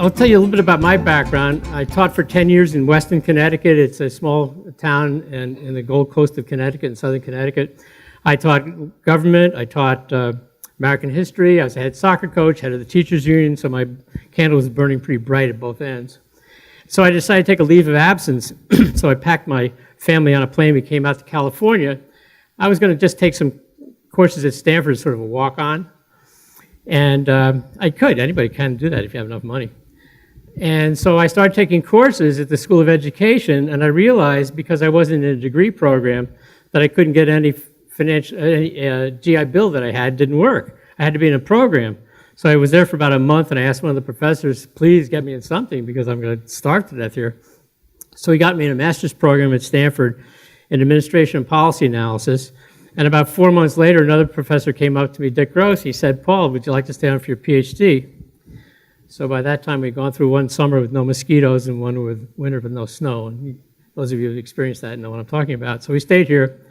I'll tell you a little bit about my background. I taught for 10 years in Weston, Connecticut. It's a small town in the Gold Coast of Connecticut, in southern Connecticut. I taught government. I taught American history. I was a head soccer coach, head of the teachers union, so my candle was burning pretty bright at both ends. So I decided to take a leave of absence. So I packed my family on a plane. We came out to California. I was going to just take some courses at Stanford, sort of a walk-on. And I could. Anybody can do that if you have enough money. And so I started taking courses at the School of Education, and I realized, because I wasn't in a degree program, that I couldn't get any GI Bill that I had didn't work. I had to be in a program. So I was there for about a month, and I asked one of the professors, please get me in something, because I'm going to starve to death here. So he got me in a master's program at Stanford in administration and policy analysis. And about 4 months later, another professor came up to me, Dick Gross. He said, Paul, would you like to stay on for your PhD? So by that time, we'd gone through one summer with no mosquitoes and one winter with no snow. And those of you who've experienced that know what I'm talking about. So we stayed here.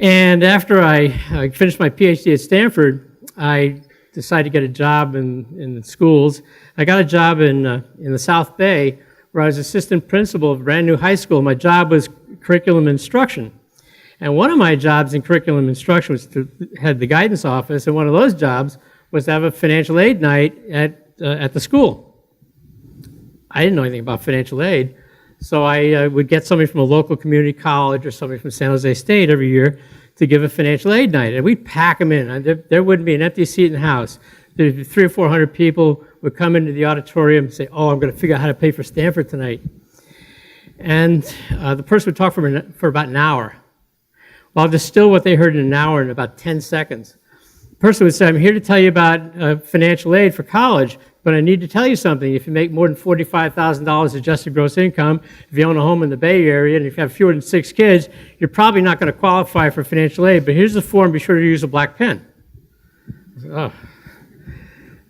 And after I finished my PhD at Stanford, I decided to get a job in the schools. I got a job in the South Bay, where I was assistant principal of a brand new high school. My job was curriculum instruction. And one of my jobs in curriculum instruction was to head the guidance office, and one of those jobs was to have a financial aid night at the school. I didn't know anything about financial aid, so I would get somebody from a local community college or somebody from San Jose State every year to give a financial aid night, and we'd pack them in. There wouldn't be an empty seat in the house. There'd be 300 or 400 people would come into the auditorium and say, oh, I'm going to figure out how to pay for Stanford tonight. And the person would talk for about an hour. Well, I'll distill what they heard in an hour in about 10 seconds. The person would say, I'm here to tell you about financial aid for college, but I need to tell you something. If you make more than $45,000 adjusted gross income, if you own a home in the Bay Area, and if you have fewer than 6 kids, you're probably not going to qualify for financial aid, but here's the form, be sure to use a black pen. Oh.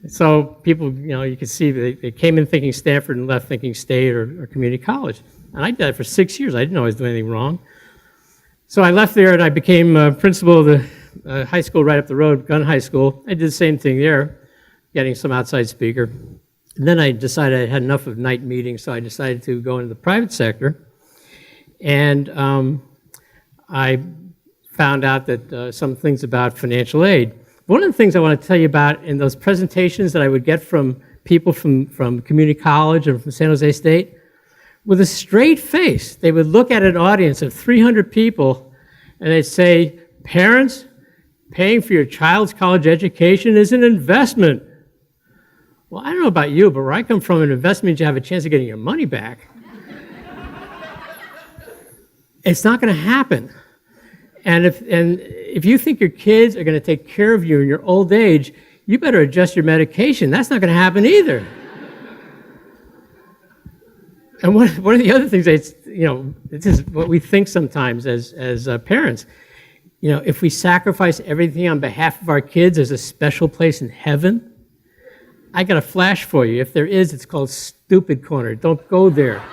So people, you can see they came in thinking Stanford and left thinking State or community college. And I did that for 6 years. I didn't know I was doing anything wrong. So I left there and I became principal of the high school right up the road, Gun High School. I did the same thing there, getting some outside speaker. And then I decided I had enough of night meetings, so I decided to go into the private sector. And I found out that some things about financial aid. One of the things I want to tell you about in those presentations that I would get from people from community college and from San Jose State, with a straight face, they would look at an audience of 300 people and they'd say, parents, paying for your child's college education is an investment. Well, I don't know about you, but where I come from, an investment means you have a chance of getting your money back. It's not going to happen. And if you think your kids are going to take care of you in your old age, you better adjust your medication. That's not going to happen either. And one of the other things, this is what we think sometimes as parents. If we sacrifice everything on behalf of our kids, there's a special place in heaven. I got a flash for you. If there is, it's called Stupid Corner. Don't go there.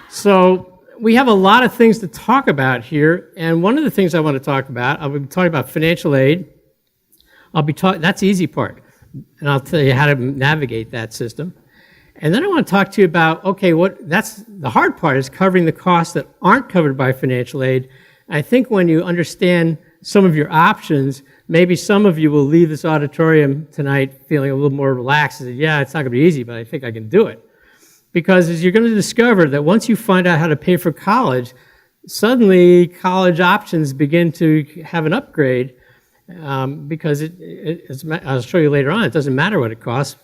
So we have a lot of things to talk about here, and one of the things I want to talk about, I'll be talking about financial aid. That's the easy part, and I'll tell you how to navigate that system. And then I want to talk to you about, that's the hard part, is covering the costs that aren't covered by financial aid. I think when you understand some of your options, maybe some of you will leave this auditorium tonight feeling a little more relaxed and say, yeah, it's not going to be easy, but I think I can do it. Because as you're going to discover that once you find out how to pay for college, suddenly college options begin to have an upgrade. Because I'll show you later on, it doesn't matter what it costs,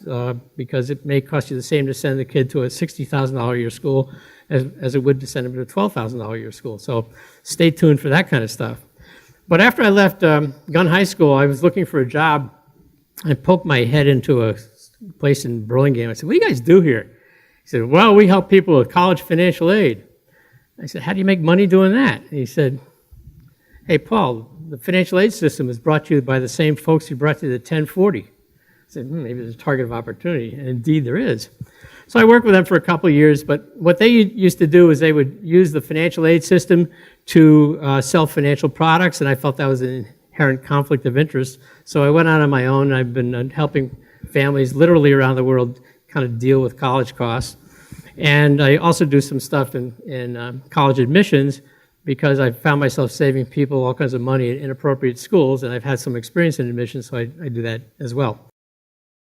because it may cost you the same to send the kid to a $60,000 a year school as it would to send him to a $12,000 a year school. So stay tuned for that kind of stuff. But after I left Gun High School, I was looking for a job. I poked my head into a place in Burlingame. I said, what do you guys do here? He said, well, we help people with college financial aid. I said, how do you make money doing that? And he said, hey, Paul, the financial aid system is brought to you by the same folks who brought you the 1040. I said, maybe there's a target of opportunity, and indeed there is. So I worked with them for a couple of years, but what they used to do is they would use the financial aid system to sell financial products, and I felt that was an inherent conflict of interest. So I went out on my own, and I've been helping families literally around the world kind of deal with college costs. And I also do some stuff in college admissions, because I found myself saving people all kinds of money at inappropriate schools, and I've had some experience in admissions, so I do that as well.